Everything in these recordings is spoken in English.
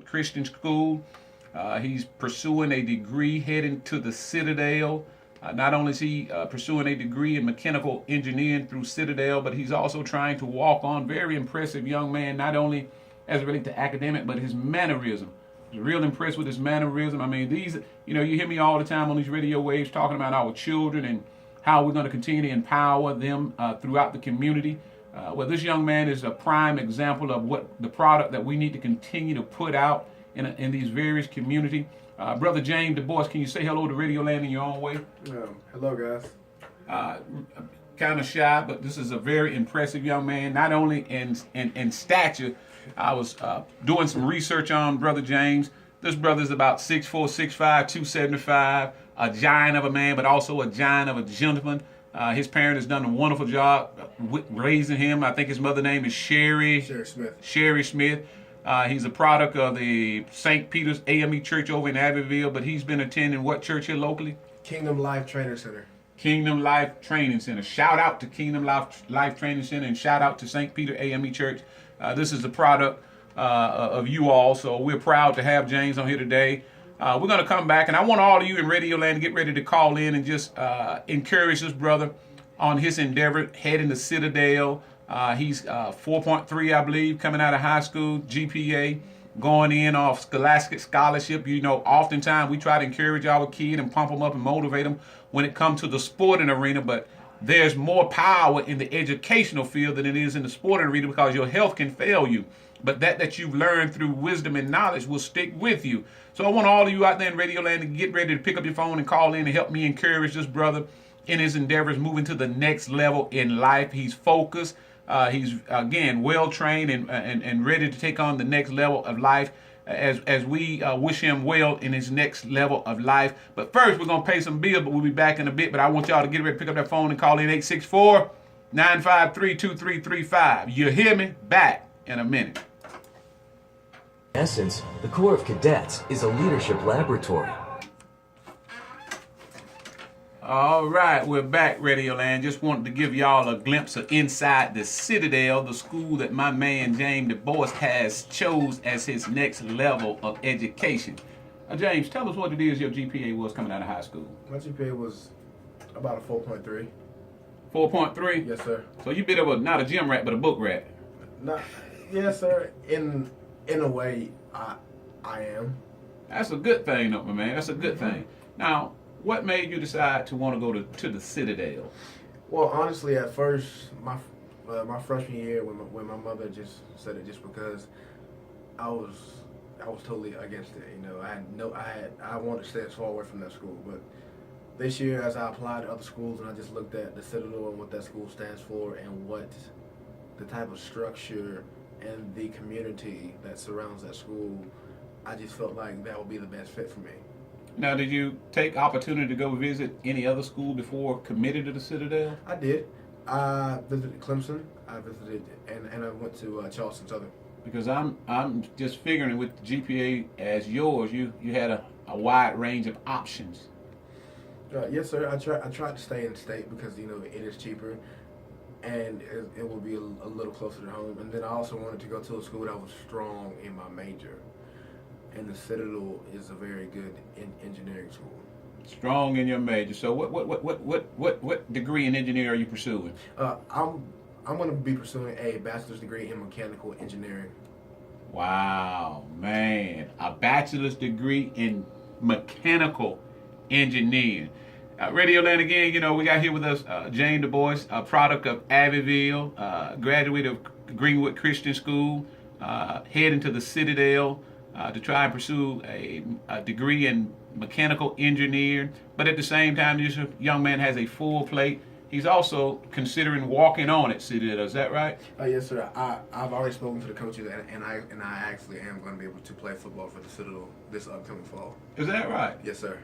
Christian School. He's pursuing a degree heading to the Citadel. Not only is he pursuing a degree in mechanical engineering through Citadel, but he's also trying to walk on. Very impressive young man, not only as it relates to academic, but his mannerism. I was real impressed with his mannerism. I mean, you hear me all the time on these radio waves talking about our children and how we're going to continue to empower them throughout the community. Well, this young man is a prime example of what the product that we need to continue to put out in these various communities. Brother James Dubose, can you say hello to Radio Land in your own way? Hello, guys. Kind of shy, but this is a very impressive young man, not only in stature. I was doing some research on Brother James. This brother is about 6'4", 6'5", 275, a giant of a man, but also a giant of a gentleman. His parent has done a wonderful job raising him. I think his mother's name is Sherry Smith. Sherry Smith. He's a product of the St. Peter's AME Church over in Abbeville, but he's been attending what church here locally? Kingdom Life Training Center. Kingdom Life Training Center. Shout out to Kingdom Life Training Center and shout out to St. Peter AME Church. This is a product of you all, so we're proud to have James on here today. We're going to come back, and I want all of you in Radio Land to get ready to call in and just encourage this brother on his endeavor heading to Citadel. He's 4.3, I believe, coming out of high school, GPA, going in off scholastic scholarship. Oftentimes we try to encourage our kid and pump them up and motivate them when it comes to the sporting arena, but there's more power in the educational field than it is in the sporting arena because your health can fail you. But that you've learned through wisdom and knowledge will stick with you. So I want all of you out there in Radio Land to get ready to pick up your phone and call in and help me encourage this brother in his endeavors moving to the next level in life. He's focused. He's, again, well-trained and ready to take on the next level of life as we wish him well in his next level of life. But first, we're going to pay some bills, but we'll be back in a bit. But I want y'all to get ready to pick up that phone and call in 864-953-2335. You hear me? Back in a minute. In essence, the Corps of Cadets is a leadership laboratory. All right, we're back, Radio Land. Just wanted to give y'all a glimpse of inside the Citadel, the school that my man James Dubose has chose as his next level of education. James, tell us what it is your GPA was coming out of high school. My GPA was about a 4.3. 4.3? Yes, sir. So you bit of not a gym rat, but a book rat. Yes, sir. In a way, I am. That's a good thing, though, my man. That's a good thing. Now, what made you decide to want to go to the Citadel? Well, honestly, at first, my freshman year, when my mother just said it, just because I was totally against it. I wanted to stay as far away from that school. But this year, as I applied to other schools, and I just looked at the Citadel and what that school stands for, and what the type of structure and the community that surrounds that school, I just felt like that would be the best fit for me. Now, did you take opportunity to go visit any other school before committing to the Citadel? I did. I visited Clemson. I visited, and I went to Charleston Southern. Because I'm just figuring with the GPA as yours, you had a wide range of options. Yes, sir. I tried to stay in state because it is cheaper, and it will be a little closer to home. And then I also wanted to go to a school that was strong in my major. And the Citadel is a very good engineering school. Strong in your major. So what degree in engineering are you pursuing? I'm going to be pursuing a bachelor's degree in mechanical engineering. Wow, man. A bachelor's degree in mechanical engineering. Radio Land again, we got here with us James Dubose, a product of Abbeville, graduate of Greenwood Christian School, heading to the Citadel to try and pursue a degree in mechanical engineering. But at the same time, this young man has a full plate. He's also considering walking on at Citadel. Is that right? Yes, sir. I've already spoken to the coaches, and I actually am going to be able to play football for the Citadel this upcoming fall. Is that right? Yes, sir.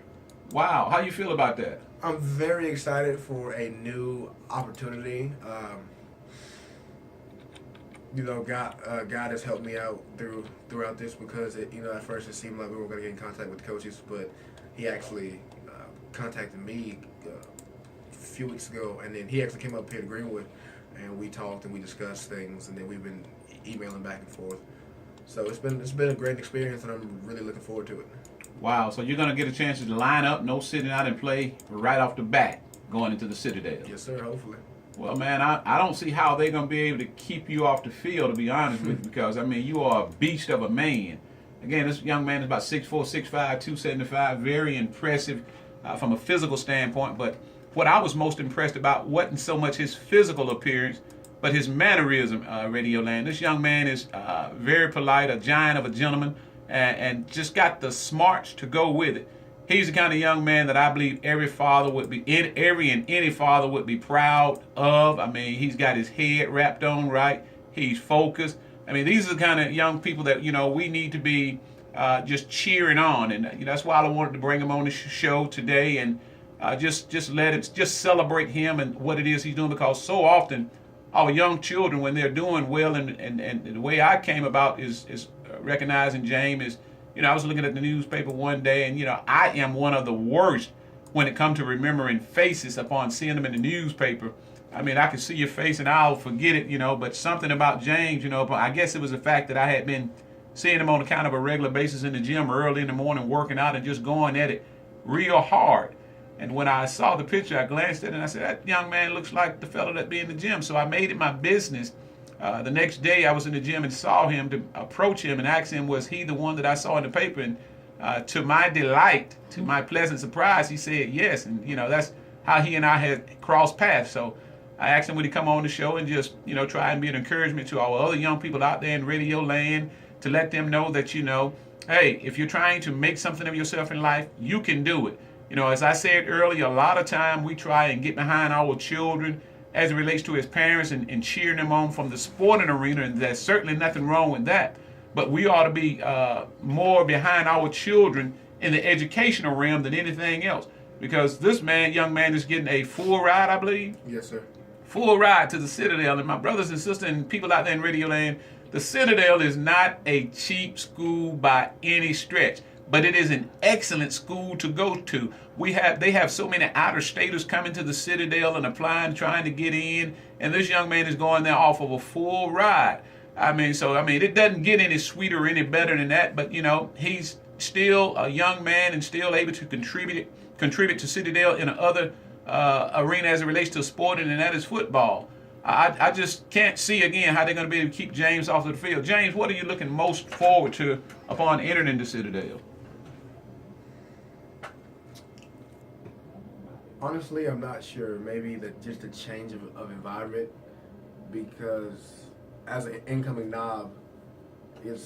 Wow. How you feel about that? I'm very excited for a new opportunity. God has helped me out throughout this because at first it seemed like we were going to get in contact with the coaches, but he actually contacted me a few weeks ago, and then he actually came up here to Greenwood, and we talked and we discussed things, and then we've been emailing back and forth. So it's been a great experience, and I'm really looking forward to it. Wow. So you're going to get a chance to line up, no sitting out and play right off the bat going into the Citadel. Yes, sir. Hopefully. Well, man, I don't see how they're going to be able to keep you off the field, to be honest with you, because, I mean, you are a beast of a man. Again, this young man is about 6'4", 6'5", 275, very impressive from a physical standpoint. But what I was most impressed about wasn't so much his physical appearance, but his mannerism, Radio Land. This young man is very polite, a giant of a gentleman, and just got the smarts to go with it. He's the kind of young man that I believe every father would be, any father would be proud of. I mean, he's got his head wrapped on right. He's focused. I mean, these are the kind of young people that, we need to be just cheering on. And that's why I wanted to bring him on the show today and just celebrate him and what it is he's doing, because so often our young children, when they're doing well, and the way I came about is recognizing James is, I was looking at the newspaper one day, and, I am one of the worst when it comes to remembering faces upon seeing them in the newspaper. I mean, I can see your face and I'll forget it, but something about James, I guess it was the fact that I had been seeing him on a kind of a regular basis in the gym early in the morning, working out and just going at it real hard. And when I saw the picture, I glanced at it and I said, that young man looks like the fellow that be in the gym. So I made it my business. The next day I was in the gym and saw him, to approach him and ask him, was he the one that I saw in the paper? And to my delight, to my pleasant surprise, he said yes. And, that's how he and I had crossed paths. So I asked him would he come on the show and just, try and be an encouragement to our other young people out there in Radio Land, to let them know that, hey, if you're trying to make something of yourself in life, you can do it. As I said earlier, a lot of time we try and get behind our children as it relates to his parents and cheering them on from the sporting arena, and there's certainly nothing wrong with that. But we ought to be more behind our children in the educational realm than anything else, because this young man is getting a full ride, I believe. Yes, sir. Full ride to the Citadel. And my brothers and sisters and people out there in Radio Land, the Citadel is not a cheap school by any stretch, but it is an excellent school to go to. They have so many out-of-staters coming to the Citadel and applying, trying to get in, and this young man is going there off of a full ride. It doesn't get any sweeter or any better than that, but, he's still a young man and still able to contribute to Citadel in another arena as it relates to sporting, and that is football. I just can't see, again, how they're going to be able to keep James off of the field. James, what are you looking most forward to upon entering the Citadel? Honestly, I'm not sure. Maybe just a change of environment, because as an incoming knob, the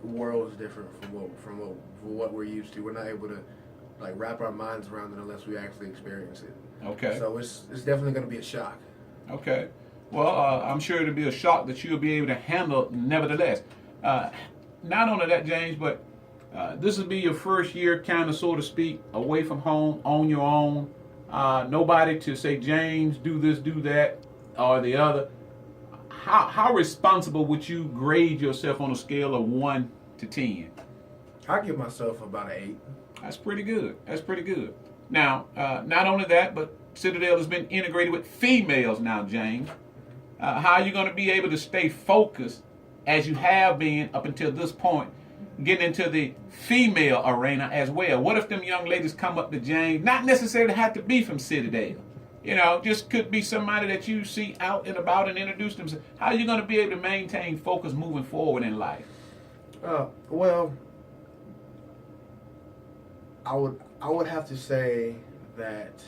world is different from what we're used to. We're not able to wrap our minds around it unless we actually experience it. Okay. So it's definitely going to be a shock. Okay. Well, I'm sure it'll be a shock that you'll be able to handle nevertheless. Not only that, James, but this will be your first year, kind of, so to speak, away from home, on your own. Nobody to say, James, do this, do that, or the other. How responsible would you grade yourself on a scale of 1 to 10? I give myself about an 8. That's pretty good. That's pretty good. Now, not only that, but Citadel has been integrated with females now, James. How are you going to be able to stay focused as you have been up until this point, getting into the female arena as well? What if them young ladies come up to James, not necessarily have to be from Citadel, just could be somebody that you see out and about and introduce themselves. How are you going to be able to maintain focus moving forward in life? Well, I would have to say that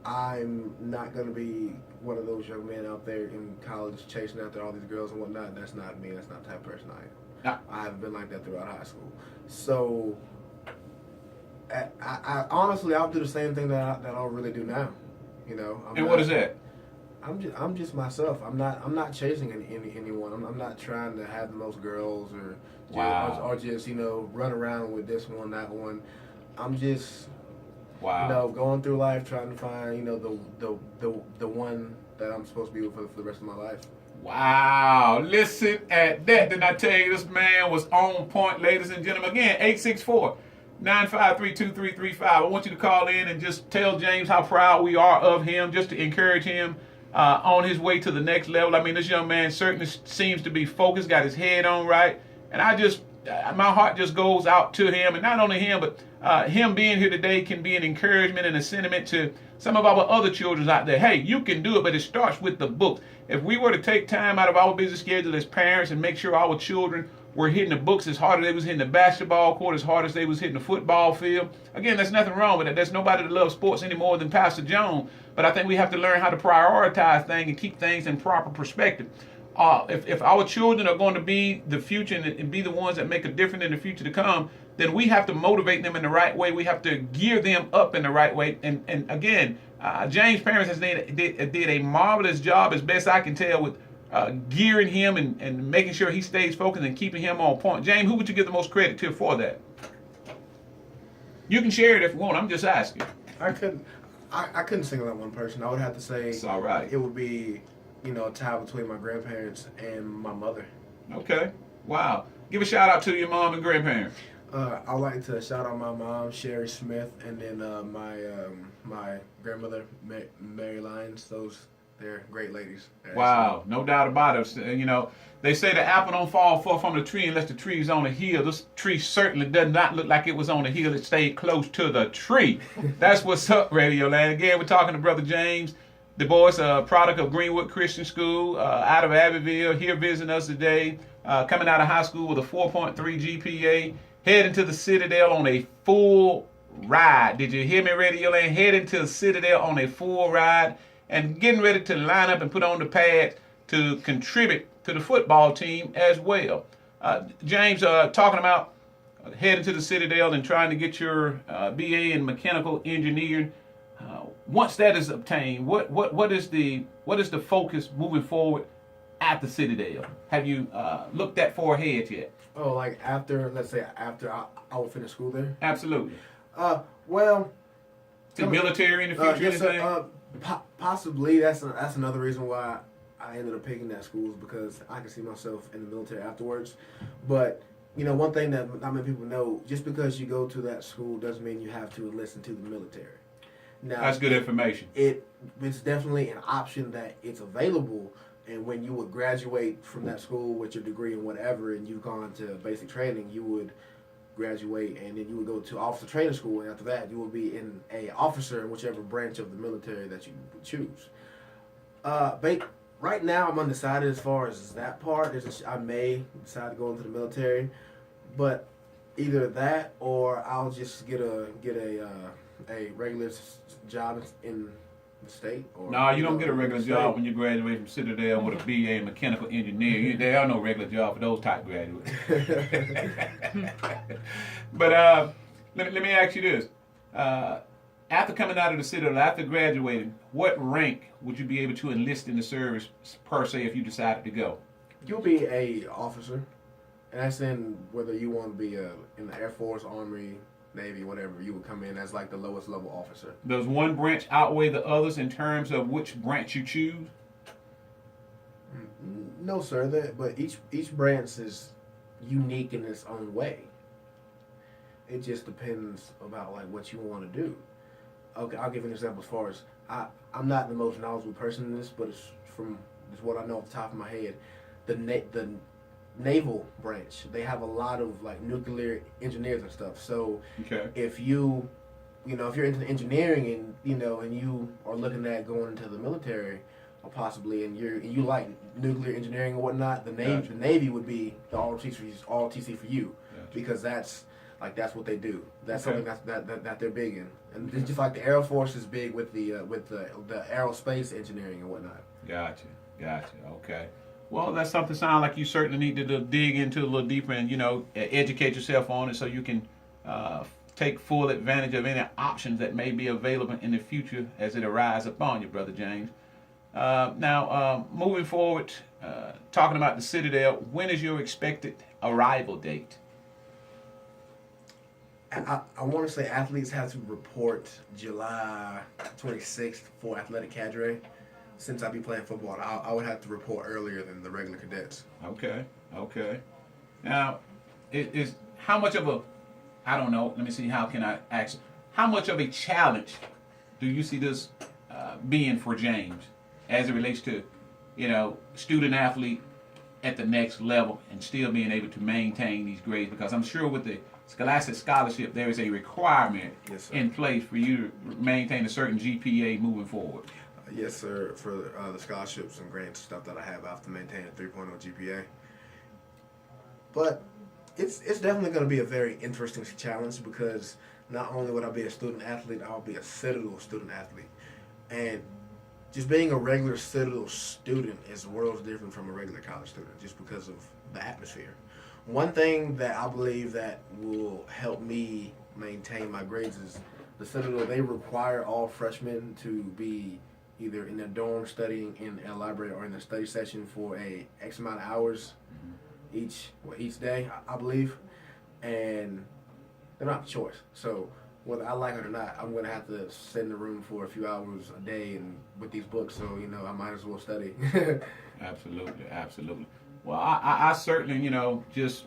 I'm not going to be one of those young men out there in college chasing after all these girls and whatnot. That's not me. That's not the type of person I am. I haven't been like that throughout high school. So, I honestly, I'll do the same thing that I don't really do now. What is that? I'm just myself. I'm not chasing anyone. I'm not trying to have the most girls or just run around with this one, that one. I'm just going through life trying to find the one that I'm supposed to be with for the rest of my life. Wow. Listen at that. Didn't I tell you this man was on point, ladies and gentlemen? Again, 864-953-2335. I want you to call in and just tell James how proud we are of him, just to encourage him. on his way to the next level. I mean, this young man certainly seems to be focused, got his head on right, and my heart just goes out to him, and not only him, but him being here today can be an encouragement and a sentiment to some of our other children out there. Hey, you can do it, but it starts with the books. If we were to take time out of our busy schedule as parents and make sure our children were hitting the books as hard as they was hitting the basketball court, as hard as they was hitting the football field. Again, there's nothing wrong with it. There's nobody that loves sports any more than Pastor Jones. But I think we have to learn how to prioritize things and keep things in proper perspective. If our children are going to be the future and be the ones that make a difference in the future to come, then we have to motivate them in the right way. We have to gear them up in the right way. And again, James' parents has did a marvelous job, as best I can tell, with gearing him and making sure he stays focused and keeping him on point. James, who would you give the most credit to for that? You can share it if you want. I'm just asking. I couldn't single out one person. I would have to say It's all right. it would be, a tie between my grandparents and my mother. Okay. Wow. Give a shout out to your mom and grandparents. I'd like to shout out my mom, Sherry Smith, and then my grandmother, Mary Lyons. They're great ladies. Wow, no doubt about it. They say the apple don't fall far from the tree unless the tree is on a hill. This tree certainly does not look like it was on a hill. It stayed close to the tree. That's what's up, Radio Land. Again, we're talking to Brother James Dubose, a product of Greenwood Christian School out of Abbeville, here visiting us today, coming out of high school with a 4.3 GPA, heading to the Citadel on a full ride. Did you hear me, Radio Land? Heading to the Citadel on a full ride and getting ready to line up and put on the pads to contribute to the football team as well. James, talking about heading to the Citadel and trying to get your BA in mechanical engineering. Once that is obtained, what is the focus moving forward at the Citadel? Have you looked that far ahead yet? Oh, like let's say after I will finish school there? Absolutely. Well, The military in the future, yes, anything? Possibly. That's another reason why I ended up picking that school, is because I can see myself in the military afterwards. But one thing that not many people know: just because you go to that school doesn't mean you have to listen to the military. Now, That's good information. It's definitely an option that it's available. And when you would graduate from that school with your degree in whatever, and you've gone to basic training, you would graduate, and then you would go to officer training school, and after that you will be in a officer in whichever branch of the military that you would choose. Right now I'm undecided as far as that part. I may decide to go into the military, but either that or I'll just get a regular job in the state. Or, No, you don't get a regular job when you graduate from Citadel with a BA in mechanical engineering. There are no regular jobs for those type graduates. But let me ask you this. After coming out of the Citadel, after graduating, what rank would you be able to enlist in the service, per se, if you decided to go? You'll be a officer. And that's in whether you want to be in the Air Force, Army, Navy, whatever. You would come in as like the lowest level officer. Does one branch outweigh the others in terms of which branch you choose? No, sir. But each branch is unique in its own way. It just depends about like what you want to do. Okay, I'll give you an example. As far as I'm not the most knowledgeable person in this, but it's what I know off the top of my head. The naval branch, they have a lot of like nuclear engineers and stuff. So Okay. if you're into engineering and you are looking at going into the military or possibly and you like nuclear engineering and whatnot, the Navy would be the ROTC for you. Gotcha. Because that's what they do. That's Okay. something that they're big in. And it's just like the Air Force is big with the aerospace engineering and whatnot. Gotcha. Okay. Well, that's something sound like you certainly need to dig into a little deeper and, educate yourself on it so you can take full advantage of any options that may be available in the future as it arises upon you, Brother James. Now, moving forward, talking about the Citadel, when is your expected arrival date? I want to say athletes have to report July 26th for athletic cadre. Since I be playing football, I would have to report earlier than the regular cadets. Okay. Now, is how much of a, I don't know, let me see, how can I ask, how much of a challenge do you see this being for James? as it relates to, student athlete at the next level and still being able to maintain these grades? Because I'm sure with the Scholastic Scholarship, there is a requirement Yes, sir. in place for you to maintain a certain GPA moving forward. Yes, sir. For the scholarships and grants stuff that I have to maintain a 3.0 GPA. But it's definitely going to be a very interesting challenge because not only would I be a student athlete, I'll be a Citadel student athlete. And just being a regular Citadel student is worlds different from a regular college student just because of the atmosphere. One thing that I believe that will help me maintain my grades is the Citadel, they require all freshmen to be either in their dorm studying in a library or in a study session for a X amount of hours each day, I believe. And they don't have a choice. So whether I like it or not, I'm going to have to sit in the room for a few hours a day and with these books. So, I might as well study. Absolutely, absolutely. Well, I certainly, just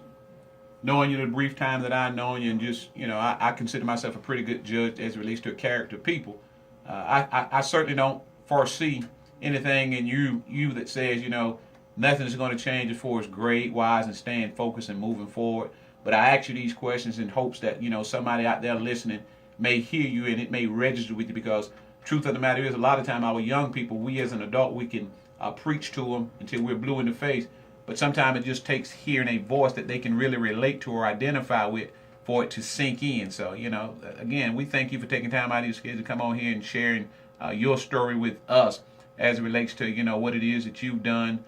knowing you the brief time that I've known you and just, I consider myself a pretty good judge as it relates to a character of people. I certainly don't foresee anything in you that says, nothing is going to change as far as grade-wise and staying focused and moving forward. But I ask you these questions in hopes that, somebody out there listening may hear you and it may register with you because truth of the matter is a lot of time our young people, we as an adult, we can preach to them until we're blue in the face. But sometimes it just takes hearing a voice that they can really relate to or identify with for it to sink in. So, again, we thank you for taking time out of your schedule to come on here and sharing your story with us as it relates to, what it is that you've done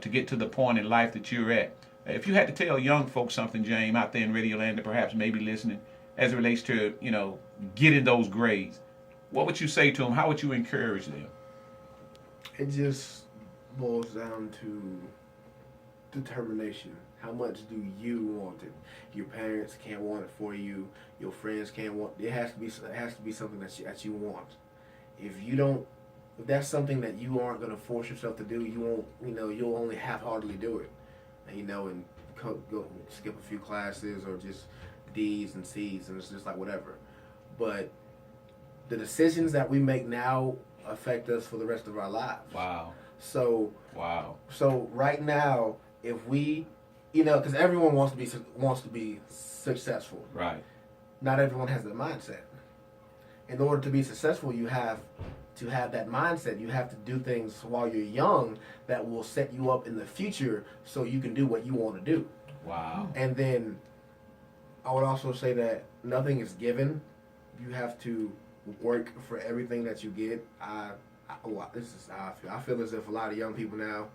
to get to the point in life that you're at. If you had to tell young folks something, James, out there in Radio Land that perhaps maybe listening as it relates to, getting those grades, what would you say to them? How would you encourage them? It just boils down to determination. How much do you want it? Your parents can't want it for you. Your friends can't want it. It has to be something that you want. If that's something that you aren't going to force yourself to do, you won't, you'll only half-heartedly do it. And go skip a few classes or just D's and C's and it's just like whatever. But the decisions that we make now affect us for the rest of our lives. Wow. So right now, if we, because everyone wants to be successful. Right. Not everyone has that mindset. In order to be successful, you have to have that mindset. You have to do things while you're young that will set you up in the future so you can do what you want to do. Wow. And then I would also say that nothing is given. You have to work for everything that you get. This is how I feel. I feel as if a lot of young people now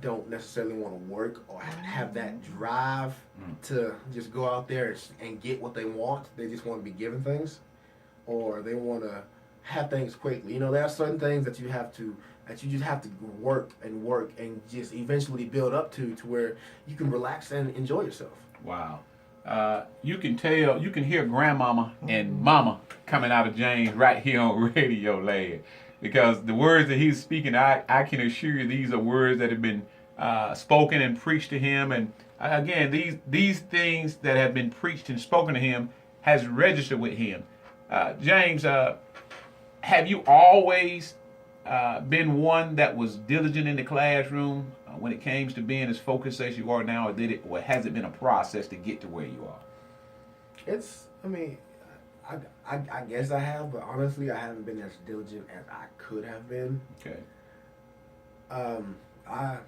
don't necessarily want to work or have that drive to just go out there and get what they want. They just want to be given things, or they want to have things quickly. There are certain things that you just have to work and just eventually build up to where you can relax and enjoy yourself. Wow. You can hear grandmama and mama coming out of James right here on Radio Land. Because the words that he's speaking, I can assure you these are words that have been spoken and preached to him. And again, these things that have been preached and spoken to him has registered with him. James, have you always been one that was diligent in the classroom when it came to being as focused as you are now, or has it been a process to get to where you are? I guess I have, but honestly, I haven't been as diligent as I could have been. Okay. I've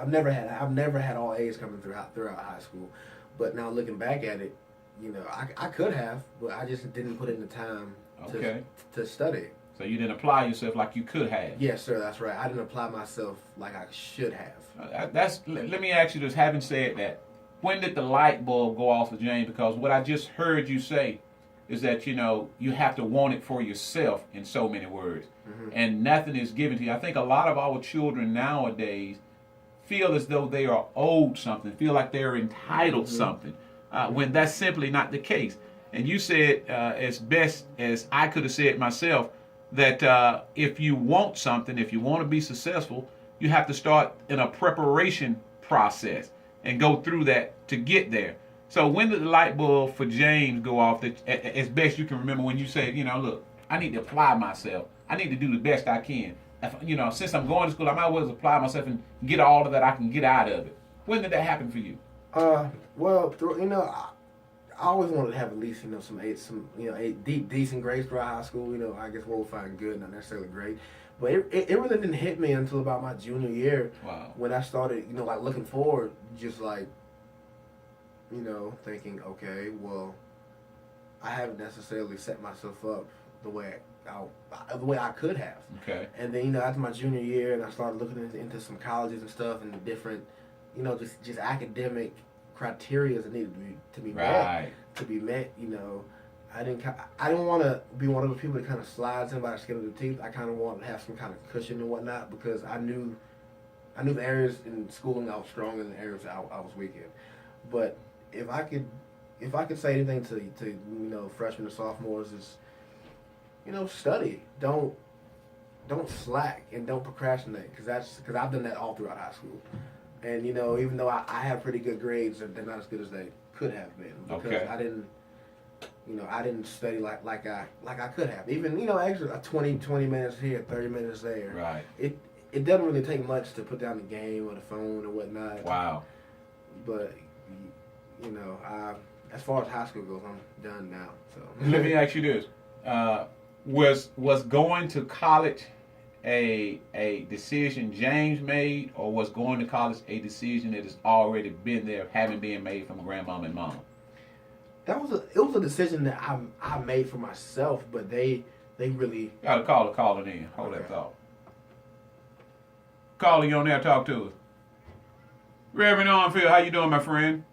never had all A's coming throughout high school, but now looking back at it, I could have, but I just didn't put in the time to study. So you didn't apply yourself like you could have. Yes, sir, that's right. I didn't apply myself like I should have. Let me ask you this, having said that, when did the light bulb go off for James? Because what I just heard you say is that, you have to want it for yourself in so many words. Mm-hmm. And nothing is given to you. I think a lot of our children nowadays feel as though they are owed something, feel like they're entitled something, when that's simply not the case. And you said, as best as I could have said myself, that if you want something, if you want to be successful, you have to start in a preparation process and go through that to get there. So when did the light bulb for James go off, that as best you can remember, when you said, look, I need to apply myself I need to do the best I can. Since I'm going to school, I might as well apply myself and get all of that I can get out of it. When did that happen for you? Well, I always wanted to have at least some decent grades throughout high school. I guess we'll find good, not necessarily great. But it really didn't hit me until about my junior year. Wow. When I started, looking forward, just thinking, okay, well, I haven't necessarily set myself up the way I could have. Okay. And then after my junior year, and I started looking into some colleges and stuff, and the different, just academic criteria that needed to be right. met. I didn't want to be one of those people that kind of slides in by the skin of the teeth. I kind of wanted to have some kind of cushion and whatnot, because I knew the areas in schooling I was strong in, the areas I was weak in. But if I could say anything to freshmen and sophomores is, study. Don't slack and don't procrastinate, because I've done that all throughout high school. And even though I have pretty good grades, they're not as good as they could have been, because okay. I didn't study like I could have. Even extra 20 minutes here, 30 minutes there. Right. It doesn't really take much to put down the game or the phone or whatnot. Wow. But as far as high school goes, I'm done now. So let me ask you this: was going to college a decision James made, or was going to college a decision that has already been there, having been made from grandmom and mom? It was a decision that I made for myself, but they really. Got to call the caller in. Hold that thought. Caller, you on there? Talk to us. Reverend Armfield, how you doing, my friend?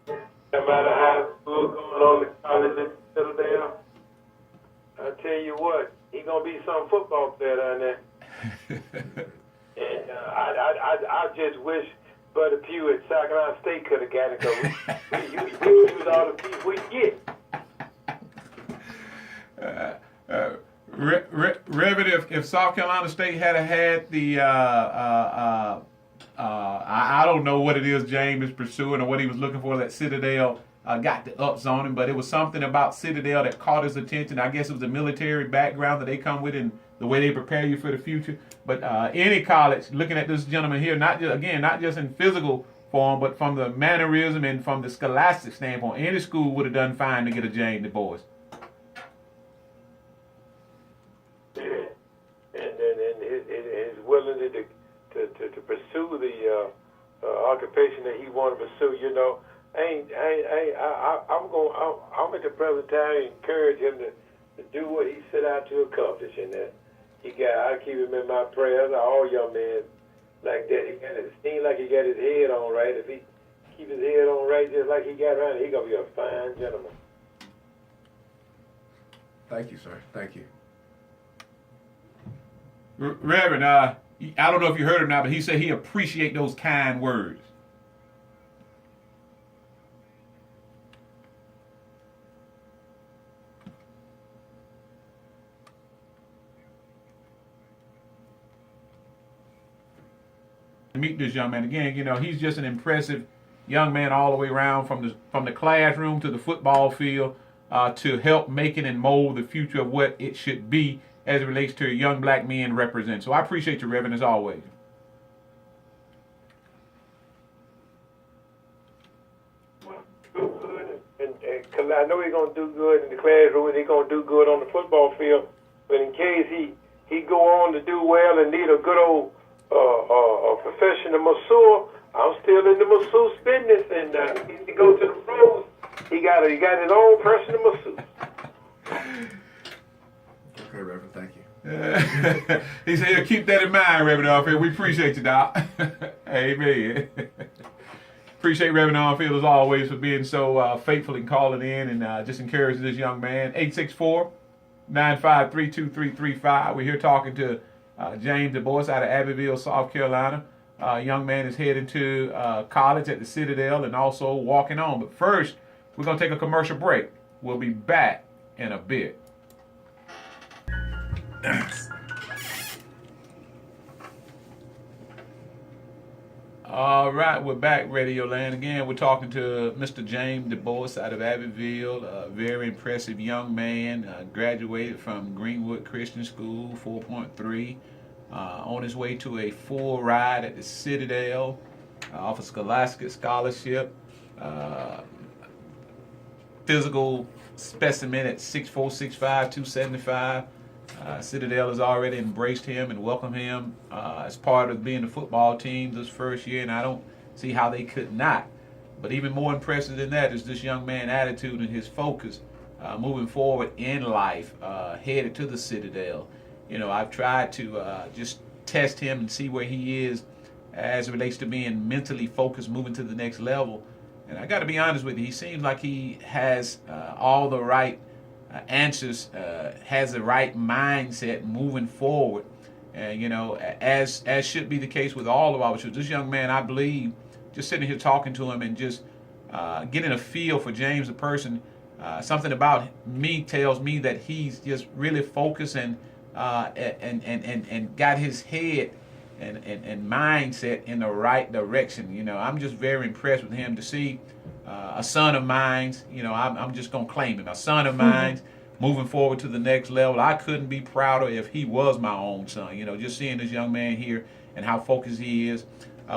No matter how school going on in college and settle down, I tell you what, he gonna be some football player down there. And I just wish Buddy Pugh at South Carolina State could have got it, because we use all the people we get. Reverend, if South Carolina State had the I don't know what it is James is pursuing or what he was looking for, that Citadel got the ups on him, but it was something about Citadel that caught his attention. I guess it was the military background that they come with and the way they prepare you for the future. But any college, looking at this gentleman here, not just in physical form, but from the mannerism and from the scholastic standpoint, any school would have done fine to get a James Dubose. And is willing to pursue the occupation that he want to pursue. I'm at the present time encourage him to do what he set out to accomplish, and that I keep him in my prayers. All young men like that, it seems like he got his head on right. If he keep his head on right, just like he got around, he gonna be a fine gentleman. Thank you, sir. Thank you. Reverend, I don't know if you heard him now, but he said he appreciate those kind words. Meet this young man again. He's just an impressive young man all the way around, from the classroom to the football field, to help making and mold the future of what it should be as it relates to young black men represent. So I appreciate you, Reverend, as always. Do good, and I know he's gonna do good in the classroom, and he's gonna do good on the football field. But in case he go on to do well and need a good old professional masseur, I'm still in the masseuse business, and he go to the pros. He got his own personal masseuse. Okay, Reverend, thank you. He said he'll keep that in mind, Reverend Armfield. We appreciate you, Doc. Amen. Appreciate Reverend Armfield as always for being so faithful in calling in and just encouraging this young man. 864-953-2335. We're here talking to James Dubose out of Abbeville, South Carolina. Young man is heading to college at the Citadel and also walking on. But first, we're going to take a commercial break. We'll be back in a bit. All right, we're back, Radio Land. Again, we're talking to Mr. James Dubose out of Abbeville, a very impressive young man, graduated from Greenwood Christian School, 4.3, on his way to a full ride at the Citadel, off a Scholastic Scholarship, physical specimen at 6'4", 6'5", 275. Citadel has already embraced him and welcomed him as part of being the football team this first year, and I don't see how they could not. But even more impressive than that is this young man's attitude and his focus moving forward in life, headed to the Citadel. You know, I've tried to just test him and see where he is as it relates to being mentally focused, moving to the next level. And I got to be honest with you, he seems like he has all the right answers, has the right mindset moving forward, and you know, as should be the case with all of our children. This young man, I believe, just sitting here talking to him and just getting a feel for James the person, something about me tells me that he's just really focused and got his head and mindset in the right direction. You know, I'm just very impressed with him to see a son of mine. You know, I'm just gonna claim him, a son of mine, moving forward to the next level. I couldn't be prouder if he was my own son. You know, just seeing this young man here and how focused he is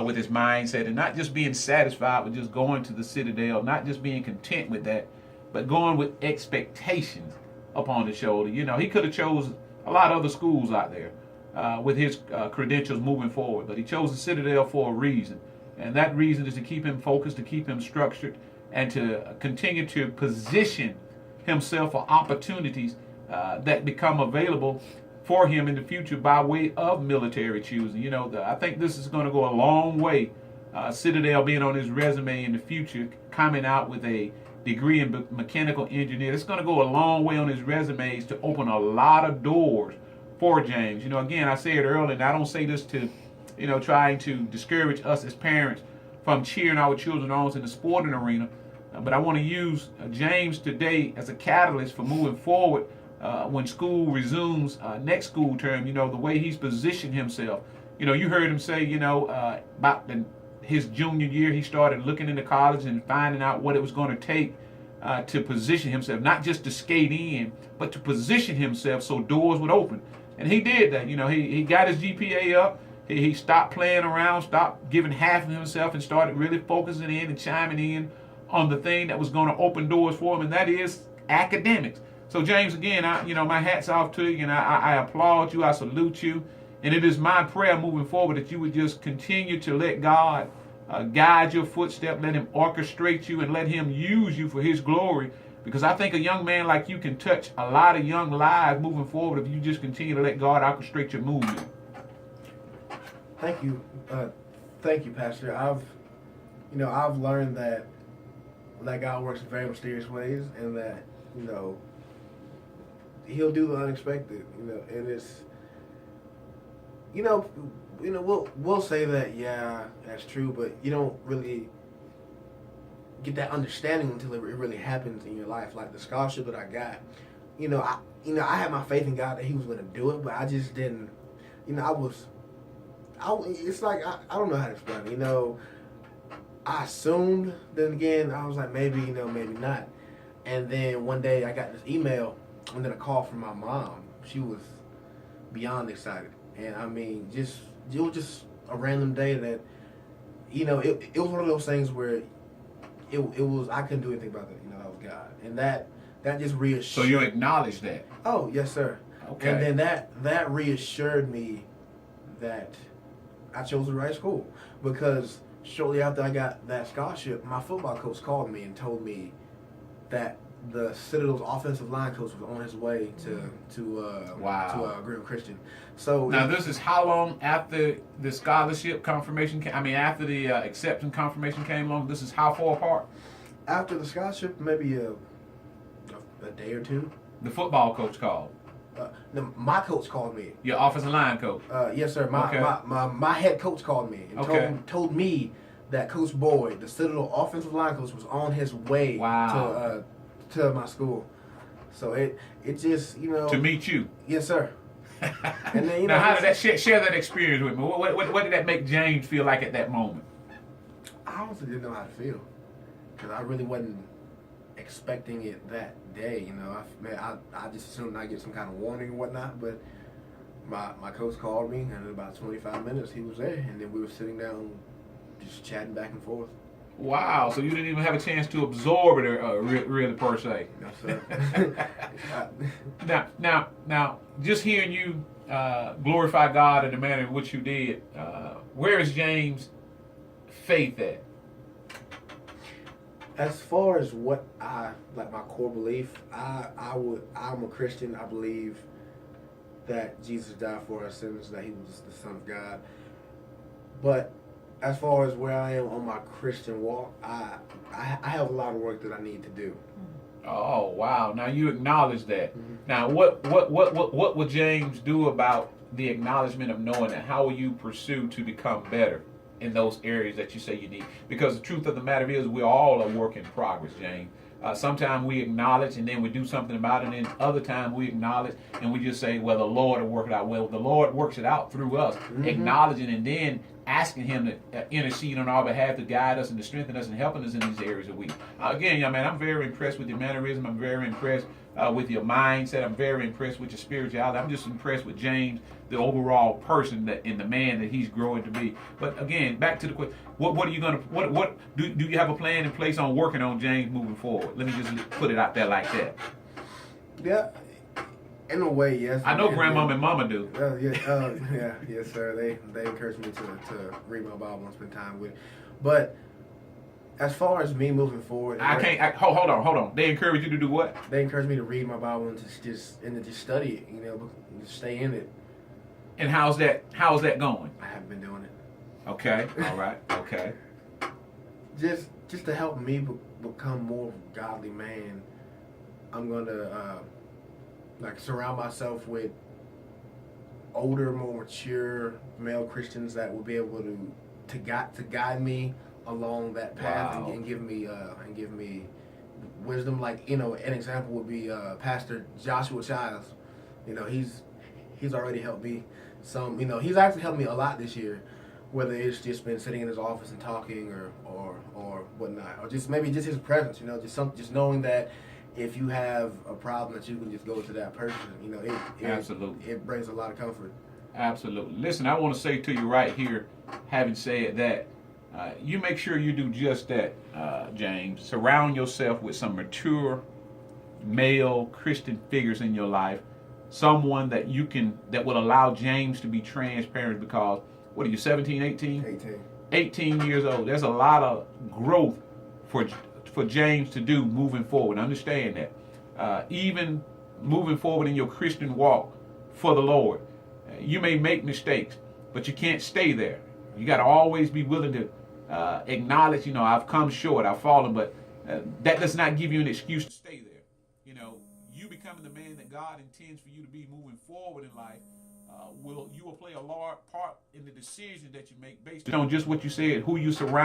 with his mindset, and not just being satisfied with just going to the Citadel, not just being content with that, but going with expectations upon his shoulder. You know, he could have chose a lot of other schools out there with his credentials moving forward, but he chose the Citadel for a reason. And that reason is to keep him focused, to keep him structured, and to continue to position himself for opportunities that become available for him in the future by way of military choosing. You know, I think this is going to go a long way. Citadel being on his resume in the future, coming out with a degree in mechanical engineer, it's going to go a long way on his resumes to open a lot of doors for James. You know, again, I said earlier, and I don't say this to, you know, trying to discourage us as parents from cheering our children on in the sporting arena. But I want to use James today as a catalyst for moving forward when school resumes next school term. You know, the way he's positioned himself. You know, you heard him say, you know, about his junior year, he started looking into college and finding out what it was going to take to position himself, not just to skate in, but to position himself so doors would open. And he did that. You know, he got his GPA up. He stopped playing around, stopped giving half of himself, and started really focusing in and chiming in on the thing that was going to open doors for him, and that is academics. So James, again, my hat's off to you, and I applaud you, I salute you, and it is my prayer moving forward that you would just continue to let God guide your footsteps, let him orchestrate you, and let him use you for his glory, because I think a young man like you can touch a lot of young lives moving forward if you just continue to let God orchestrate your movement. Thank you, Pastor. I've learned that God works in very mysterious ways, and that He'll do the unexpected. And it's we'll say that, yeah, that's true, but you don't really get that understanding until it really happens in your life. Like the scholarship that I got, I had my faith in God that He was going to do it, but I just didn't. It's like I don't know how to explain it. I assumed. Then again, I was like, maybe, maybe not. And then one day I got this email and then a call from my mom. She was beyond excited, and I mean, it was just a random day that, it was one of those things where it was, I couldn't do anything about that. That was God, and that just reassured. So you acknowledge that? Oh, yes, sir. Okay. And then that reassured me that I chose the right school, because shortly after I got that scholarship, my football coach called me and told me that the Citadel's offensive line coach was on his way to Greenwood Christian. So now this is how long after the scholarship confirmation came? I mean, after the acceptance confirmation came along. This is how far apart? After the scholarship, maybe a day or two. The football coach called. No, my coach called me. Your offensive line coach? Yes, sir. My head coach called me and told me that Coach Boyd, the Citadel offensive line coach, was on his way to my school. So it just, to meet you. Yes, sir. And then now, how did that share that experience with me? What did that make James feel like at that moment? I honestly didn't know how to feel because I really wasn't expecting it that day. You know, I just assumed I'd get some kind of warning or whatnot. But my coach called me, and in about 25 minutes he was there, and then we were sitting down, just chatting back and forth. Wow, so you didn't even have a chance to absorb it, really per se. Yes, sir. Now, just hearing you glorify God in the manner in which you did, where is James' faith at? As far as what I like, my core belief, I'm a Christian. I believe that Jesus died for our sins, that He was the Son of God. But as far as where I am on my Christian walk, I have a lot of work that I need to do. Oh wow! Now you acknowledge that. Mm-hmm. Now what would James do about the acknowledgement of knowing that? How will you pursue to become better in those areas that you say you need? Because the truth of the matter is, we're all a work in progress, James. Sometimes we acknowledge and then we do something about it, and then other times we acknowledge and we just say, well, the Lord will work it out. Well, the Lord works it out through us, acknowledging and then asking Him to intercede on our behalf, to guide us and to strengthen us and helping us in these areas that we. Again, young man, I'm very impressed with your mannerism. I'm very impressed with your mindset. I'm very impressed with your spirituality. I'm just impressed with James, the overall person and the man that he's growing to be. But again, back to the question: what are you gonna? What do you have a plan in place on working on James moving forward? Let me just put it out there like that. Yeah, in a way, yes. I know grandma and mama do. Yes, sir. They encourage me to read my Bible and spend time with it. But as far as me moving forward, Hold on. They encourage you to do what? They encourage me to read my Bible and to just study it. You know, just stay in it. And how's that going? I haven't been doing it. Okay. All right. Okay. Just to help me become more of a godly man, I'm gonna surround myself with older, more mature male Christians that will be able to guide me along that path. Wow. and give me wisdom. Like, you know, an example would be Pastor Joshua Childs. You know, he's already helped me some. You know, he's actually helped me a lot this year, whether it's just been sitting in his office and talking or whatnot, or just maybe just his presence. You know, just knowing that if you have a problem, that you can just go to that person. You know, Absolutely. It brings a lot of comfort. Absolutely. Listen, I want to say to you right here, having said that, you make sure you do just that, James. Surround yourself with some mature male Christian figures in your life. Someone that will allow James to be transparent, because, what are you, 17, 18? 18 years old. There's a lot of growth for James to do moving forward. Understand that. Even moving forward in your Christian walk for the Lord, you may make mistakes, but you can't stay there. You got to always be willing to acknowledge, you know, I've come short, I've fallen, but that does not give you an excuse to stay there. You know, you becoming the man that God intends for you to be moving forward in life, you will play a large part in the decision that you make based on just what you said, who you surround